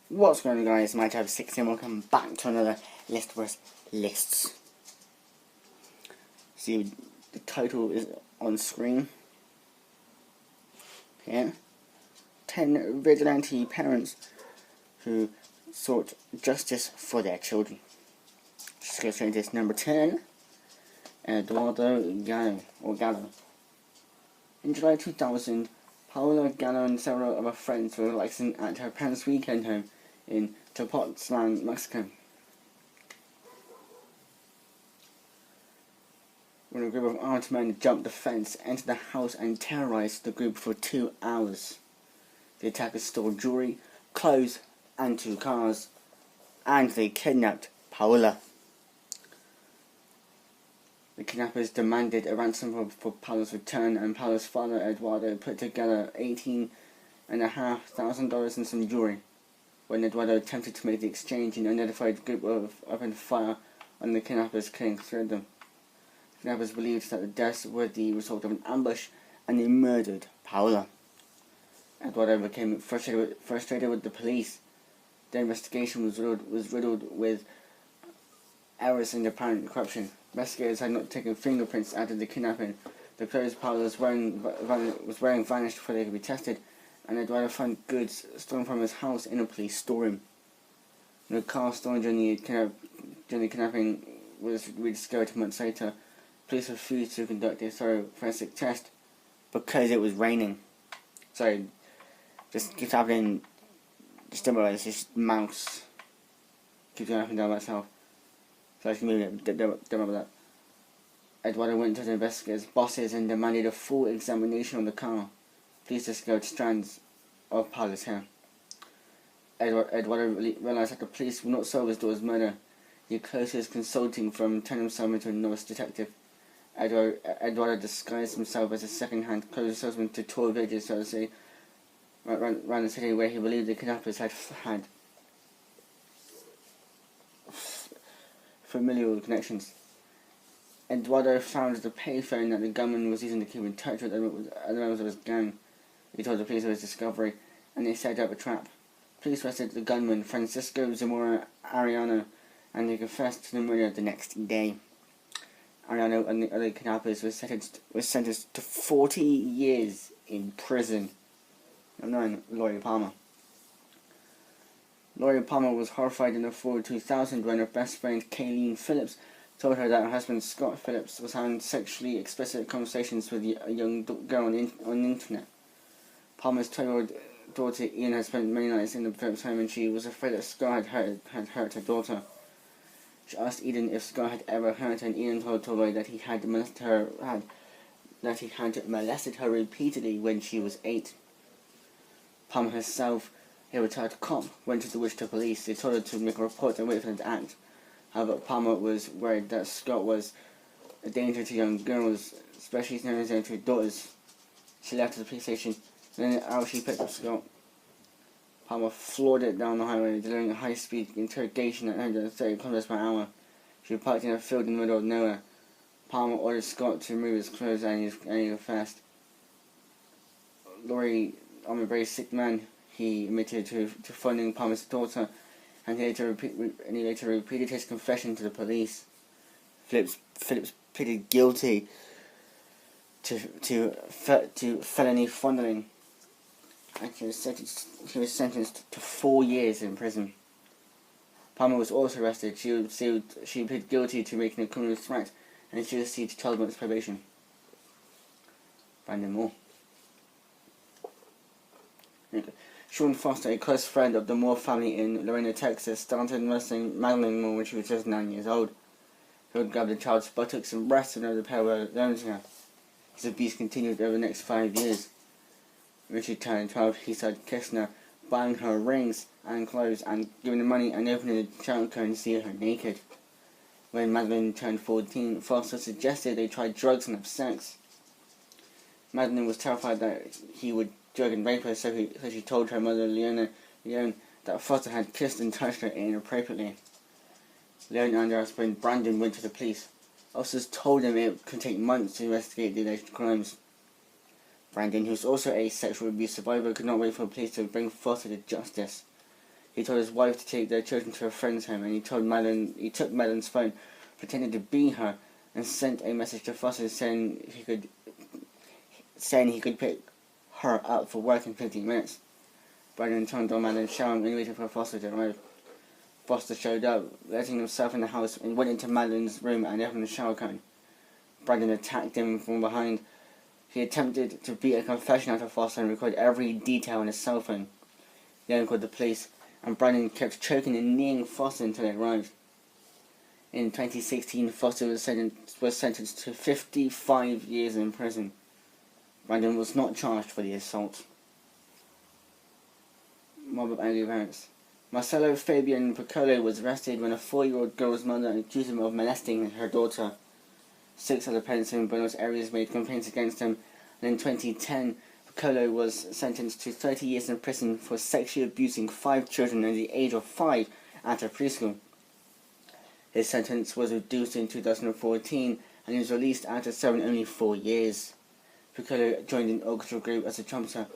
What's going on, guys? My type 6 and welcome back to another Listverse lists. See, the title is on screen. Here. 10 vigilante parents who sought justice for their children. Just go straight to this. Number 10, Eduardo Gallo. In July 2000, Paola Gallo and several of her friends were relaxing at her parents' weekend home in Tepoztlan, Mexico, when a group of armed men jumped the fence, entered the house and terrorized the group for 2 hours. The attackers stole jewelry, clothes and 2 cars, and they kidnapped Paola. The kidnappers demanded a ransom for Paola's return, and Paola's father, Eduardo, put together $18,500 in some jewelry. When Eduardo attempted to make the exchange, an unidentified group opened fire on the kidnappers, killing 3 of them. The kidnappers believed that the deaths were the result of an ambush, and they murdered Paola. Eduardo became frustrated with the police. The investigation was riddled with errors and apparent corruption. Investigators had not taken fingerprints after the kidnapping. The clothes Paola was wearing vanished before they could be tested, and Eduardo found goods stolen from his house in a police storeroom. The car stolen during the kidnapping was rediscovered months later. Police refused to conduct a thorough forensic test because it was raining. Sorry, just keeps happening. Just don't worry, it's just mouse. Keeps going up and down by itself. So I just moving it, don't remember that. Eduardo went to the investigators' bosses and demanded a full examination of the car. Police discovered strands of Paola's hair. Eduardo realized that the police would not solve his daughter's murder. He closed his consulting firm, turned himself into a novice detective. Eduardo disguised himself as a second-hand clothes salesman to tour villages, so to say, around the city where he believed the kidnappers had familial connections. Eduardo found the payphone that the gunman was using to keep in touch with other members of his gang. He told the police of his discovery, and they set up a trap. Police arrested the gunman, Francisco Zamora Arellano, and he confessed to the murder the next day. Arellano and the other kidnappers were sentenced to 40 years in prison. Number 9, Lori Palmer. Lori Palmer was horrified in the fall of 2000 when her best friend Kayleen Phillips told her that her husband Scott Phillips was having sexually explicit conversations with a young girl on the internet. Palmer's 12-year-old daughter Ian had spent many nights in the Phillips home, and she was afraid that Scott had hurt her daughter. She asked Eden if Scott had ever hurt her, and Ian told Lori that he had molested her repeatedly when she was 8. Palmer herself, a retired cop, went to the Wichita police. They told her to make a report and wait for them to act. However, Palmer was worried that Scott was a danger to young girls, especially to her daughters. She left the police station, and in an hour she picked up Scott. Palmer floored it down the highway, delivering a high-speed interrogation at 130 km per hour. She was parked in a field in the middle of nowhere. Palmer ordered Scott to remove his clothes and he confessed. Lori, I'm a very sick man, he admitted to funding Palmer's daughter, and he later repeated his confession to the police. Phillips pleaded guilty to felony funding, and he was sentenced to 4 years in prison. Palmer was also arrested. She pleaded guilty to making a criminal threat, and she received 12 months probation. Brandon Moore. Okay. Sean Foster, a close friend of the Moore family in Lorena, Texas, started molesting Madeline Moore when she was just 9 years old. He would grab the child's buttocks and breasts whenever the pair were alone together. His abuse continued over the next 5 years. When she turned 12, he started kissing her, buying her rings and clothes, and giving her money and opening the trunk and see her naked. When Madeline turned 14, Foster suggested they try drugs and have sex. Madeline was terrified that he would drug and rape her, so she told her mother, Leone, that Foster had kissed and touched her inappropriately. Leone and her husband, Brandon, went to the police. Officers told them it could take months to investigate the alleged crimes. Brandon, who was also a sexual abuse survivor, could not wait for the police to bring Foster to justice. He told his wife to take their children to a friend's home, and he took Madeline's phone, pretended to be her, and sent a message to Foster saying he could pick her up for work in 15 minutes. Brandon turned on Madeline's shower and waited for Foster to arrive. Foster showed up, letting himself in the house, and went into Madeline's room and opened the shower curtain. Brandon attacked him from behind. He attempted to beat a confession out of Foster and recorded every detail on his cell phone. He then called the police, and Brandon kept choking and kneeing Foster until they arrived. In 2016, Foster was sentenced to 55 years in prison. Brandon was not charged for the assault. Mob of angry parents. Marcelo Fabian Piccolo was arrested when a 4-year-old girl's mother accused him of molesting her daughter. 6 other parents in Buenos Aires made complaints against him, and in 2010, Piccolo was sentenced to 30 years in prison for sexually abusing 5 children under the age of 5 at a preschool. His sentence was reduced in 2014, and he was released after serving only 4 years. Piccolo joined an orchestra group as a trumpeter.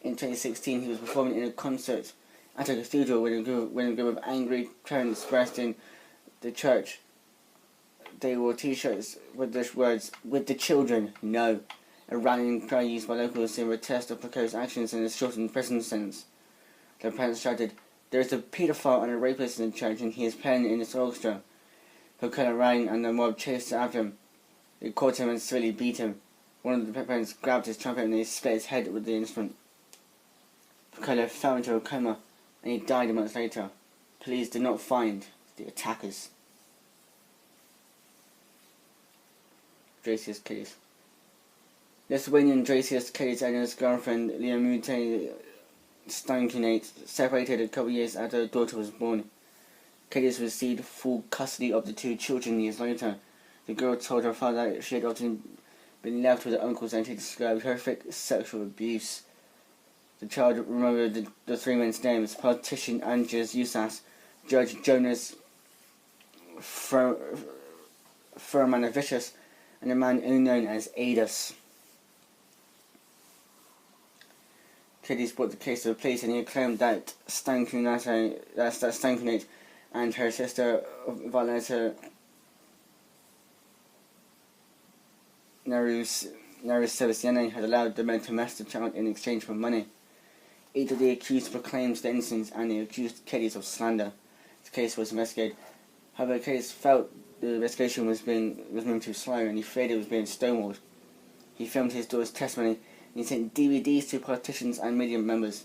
In 2016, he was performing in a concert at a cathedral when a group of angry parents burst in the church. They wore t-shirts with the words, "With the children, no," a rallying cry used by locals in protest of Piccolo's actions and his shortened prison sentence. The parents shouted, "There is a paedophile and a rapist in the church, and he is playing in this orchestra." Piccolo ran and the mob chased after him. They caught him and severely beat him. One of the parents grabbed his trumpet and they split his head with the instrument. Piccolo fell into a coma and he died a month later. Police did not find the attackers. Dracius Cades. Lithuanian Dracius Cades and his girlfriend Liamute Stankunate separated a couple years after their daughter was born. Cades received full custody of the 2 children years later. The girl told her father that she had often been left with her uncles and she described horrific sexual abuse. The child remembered the 3 men's names: politician Andres Usas, Judge Jonas Furmanovicius, and a man only known as Adus. Cades brought the case to the police and he claimed that Stankunate and her sister Violeta Narusevisiene had allowed the men to molest the child in exchange for money. Each of the accused proclaimed their innocence and they accused Cades of slander. The case was investigated. However, Cades felt the investigation was moving too slow and he feared it was being stonewalled. He filmed his daughter's testimony and he sent DVDs to politicians and media members.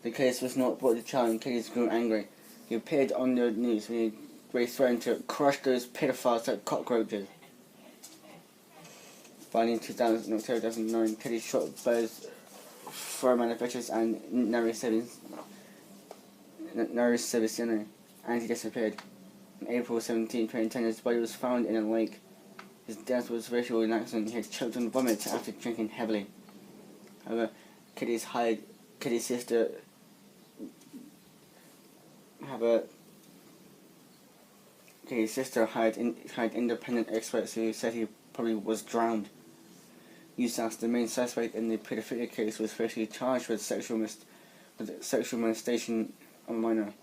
The case was not brought to trial and Cades grew angry. He appeared on the news when he threatened to crush those pedophiles like cockroaches. Finally, in October 2009, Cades shot both Furmanovicius and Narusevisiene, and he disappeared. On April 17, 2010, his body was found in a lake. His death was virtually an accident. He had choked on vomit after drinking heavily. However, Cades' sister hired independent experts who said he probably was drowned. Usas, the main suspect in the pedophilia case, was firstly charged with sexual molestation of a minor.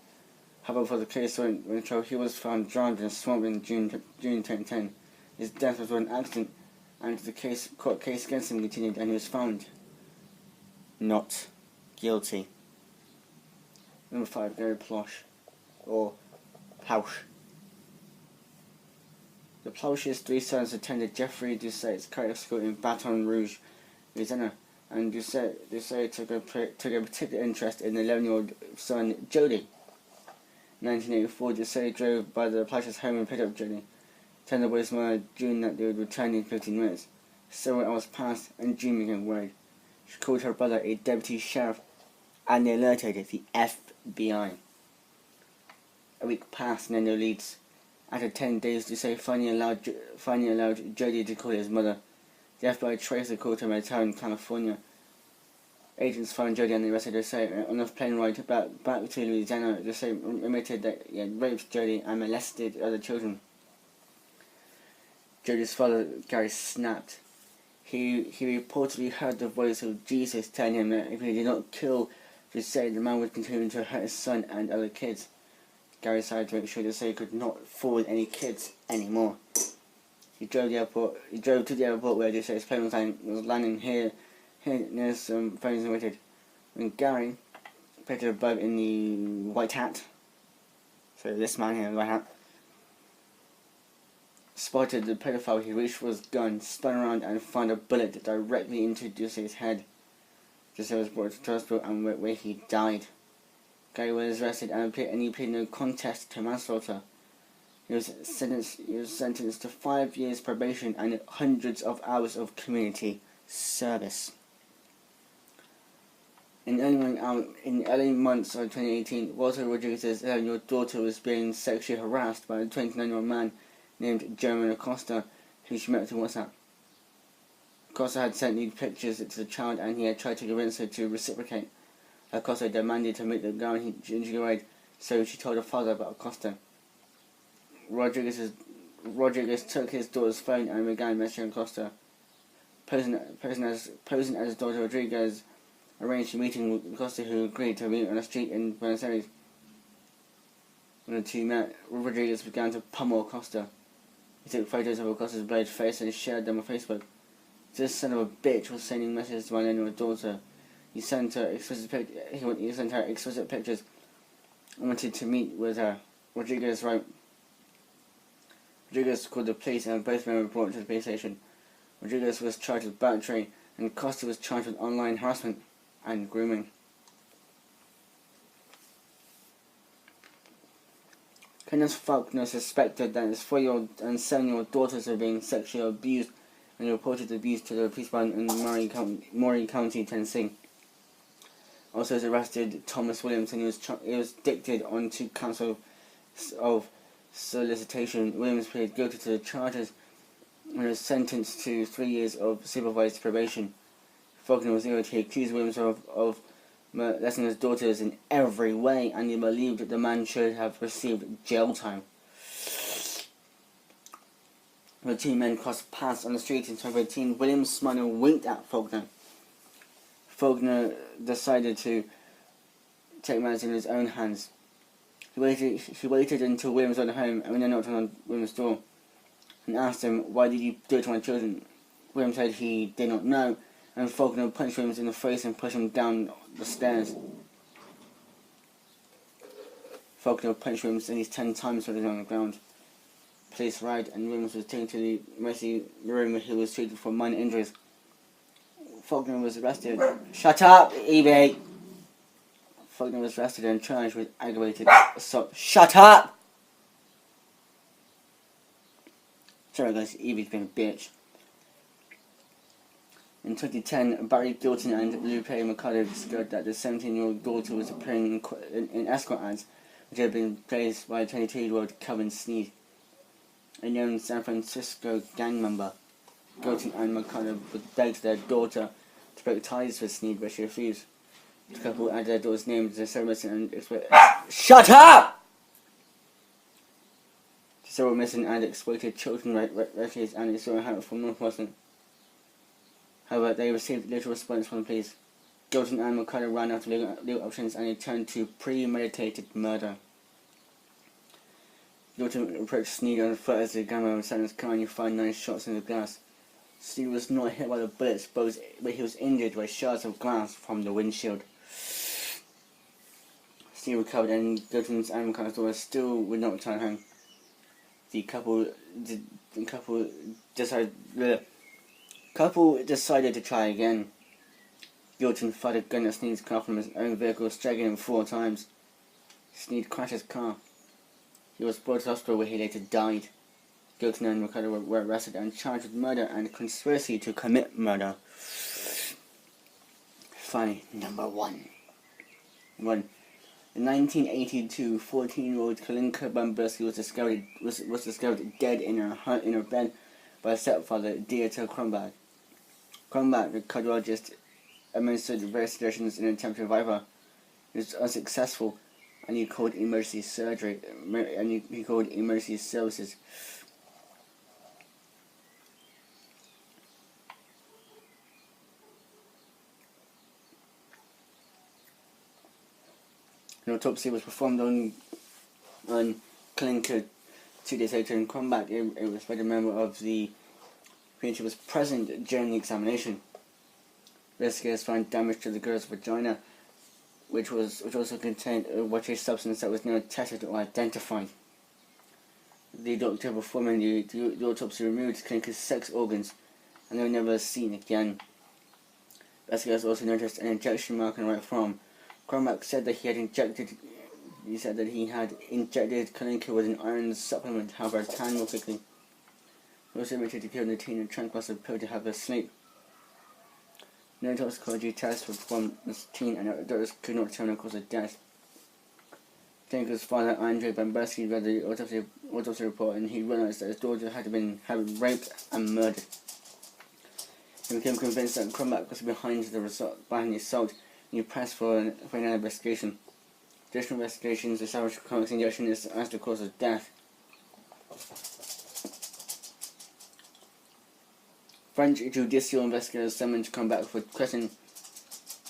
However, for the case when trial, he was found drowned in a swamp in June 2010. His death was an accident, and the court case against him continued, and he was found not guilty. Number 5, Gary Plosh, or Plausch. The Plausch's 3 sons attended Jeffrey Doucet's character school in Baton Rouge, Louisiana, and Doucet took a particular interest in the 11-year-old son, Jody. In 1984, Doucet drove by the Plausch's home and picked up Jody. Telling the boy's mother, June, that they would return in 15 minutes. Several hours passed, and June became worried. She called her brother, a deputy sheriff, and they alerted the FBI. A week passed, and then no leads. After 10 days, Doucet finally allowed Jody to call his mother. The FBI traced the call to a motel in California. Agents found Jody and they arrested Doucet. On the plane ride back to Louisiana, Doucet admitted that he had raped Jody and molested other children. Jody's father, Gary, snapped. He reportedly heard the voice of Jesus telling him that if he did not kill She said the man was continuing to hurt his son and other kids. Gary decided to make sure that he could not fool any kids anymore. He drove to the airport where they said his plane was landing here near some phones and waited. When Gary picked up Bob in the white hat, so this man here in the white hat, spotted the pedophile, he reached for his gun, spun around and fired a bullet directly into Ducey's head. Ducey was brought to the hospital and where he died. Gary was arrested and he pleaded no contest to manslaughter. He was sentenced to 5 years probation and hundreds of hours of community service. In early months of 2018, Walter Rodriguez's 11-year-old daughter was being sexually harassed by a 29-year-old man named Jeremy Acosta, who she met through WhatsApp. Acosta had sent nude pictures to the child and he had tried to convince her to reciprocate. Acosta demanded to meet the girl in July, so she told her father about Acosta. Rodriguez took his daughter's phone and began messaging Acosta. Posing as his daughter, Rodriguez arranged a meeting with Acosta, who agreed to meet on a street in Buenos Aires. When the two met, Rodriguez began to pummel Acosta. He took photos of Acosta's blurred face and shared them on Facebook. This son of a bitch was sending messages to my 11-year-old daughter. He sent her explicit pictures and wanted to meet with her. Rodriguez called the police and both men were brought to the police station. Rodriguez was charged with battery and Costa was charged with online harassment and grooming. Kenneth Faulkner suspected that his 4-year-old and 7-year-old daughters were being sexually abused and reported the abuse to the police department in Maury County, Tennessee. Also was arrested Thomas Williams and he was dictated on 2 counts of solicitation. Williams pleaded guilty to the charges and was sentenced to 3 years of supervised probation. Faulkner was irritated. He accused Williams of molesting his daughters in every way and he believed that the man should have received jail time. The 2 men crossed paths on the street in 2018. Williams smiled and winked at Faulkner. Faulkner decided to take matters in his own hands. He waited until Williams got home and then knocked on Williams' door and asked him, "Why did you do it to my children?" Williams said he did not know, and Faulkner punched Williams in the face and pushed him down the stairs. Faulkner punched Williams at least 10 times while he was on the ground. Police arrived and Williams was taken to the emergency room where he was treated for minor injuries. Faulkner was arrested. Shut up, Evie! Faulkner was arrested and charged with aggravated assault. Shut up! Sorry guys, Evie's being a bitch. In 2010, Barry Gilton and Lupe Mercado discovered that the 17-year-old daughter was appearing in escort ads, which had been placed by 22-year-old Kevin Sneed, a known San Francisco gang member. Gilton and Mercado begged their daughter to break ties with Sneed, but she refused. The couple added their daughter's name to the several missing and Shut up! Several missing and exploited children refugees and a sewer habit from Northwestern. However, they received little response from the police. Gilton and Mercado ran out of legal options and they turned to premeditated murder. Gilton approached Sneed on foot as the gunman sat in his car and he fired 9 shots in the glass. Sneed was not hit by the bullets, but he was injured by shards of glass from the windshield. Sneed recovered and Gilton's and Mercado's daughter still would not return home. The couple decided to try again. Gilton fired a gun at Sneed's car from his own vehicle, striking him 4 times. Sneed crashed his car. He was brought to the hospital where he later died. Gilton and Mercado were arrested and charged with murder and conspiracy to commit murder. Finally, number 1. In 1982, 14-year-old Kalinka Bambursky was discovered dead in her bed by her stepfather, Dieter Kronberg. Kronberg, the cardiologist, administered various sedations in an attempt to revive her. It was unsuccessful, and he called emergency surgery. He called emergency services. An autopsy was performed on Klinker 2 days later in combat. It was by a member of the community was present during the examination. Investigators found damage to the girl's vagina, which also contained a watery substance that was never tested or identified. The doctor performing the autopsy removed Klinker's sex organs, and they were never seen again. Investigators also noticed an injection mark on the right forearm. Cormac said that he had injected Klinker with an iron supplement, however, tan more quickly. He also admitted to giving the teen a tranquilizer pill to have her sleep. No toxicology tests were performed on the teen, and doctors could not determine the cause of death. Klinker's father, Andrei Bambersky, read the autopsy report, and he realized that his daughter had been raped and murdered. He became convinced that Cormac was behind the assault, and he pressed for an investigation. Additional investigations established Cormac's injection as the cause of death. French judicial investigators summoned to Cormac for questioning,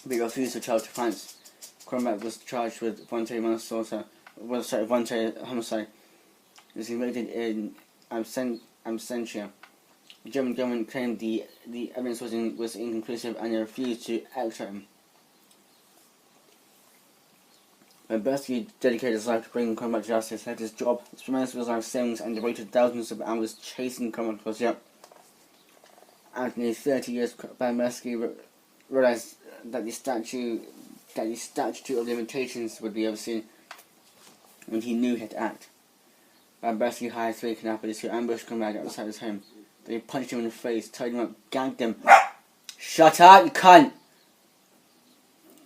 but he refused to charge to France. Cormac was charged with voluntary homicide. He was convicted in absentia. The German government claimed the evidence was inconclusive, and they refused to extradite him. Bambersky dedicated his life to bringing Cormac to justice. At his job, he spent his life savings and devoted thousands of hours chasing Cormac across Europe. After nearly 30 years, Bambersky realized that the statute of limitations would be overseen, and he knew he had to act. Bambersky hired 3 kidnappers who ambushed Cormac outside his home. They punched him in the face, tied him up, gagged him. "Shut up, you cunt!"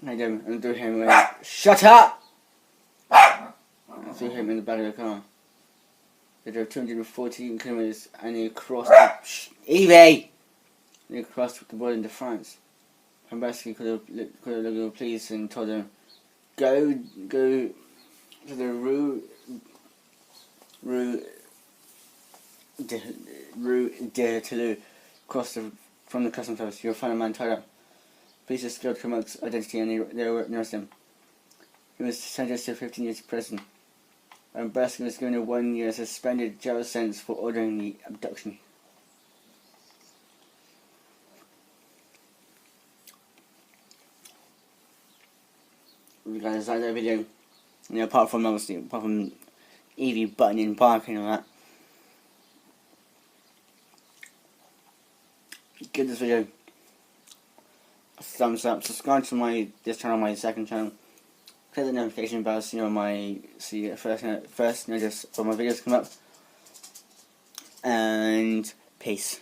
I him and threw him away. "Shut up!" I threw him in the back of the car. They drove 214 kilometers and they crossed the border into France. Bambersky could have looked at the police and told them, go to the Rue de Toulouse, across from the customs office. You'll find a man tied up. Police discovered Cormac's identity and they arrested him. He was sentenced to 15 years in prison. Bambersky was given a 1-year suspended jail sentence for ordering the abduction. If you guys like that video, apart from Evie butting in barking and all that, give this video a thumbs up. Subscribe to this channel, my second channel. Click the notification bell so you first notice when my videos come up. And peace.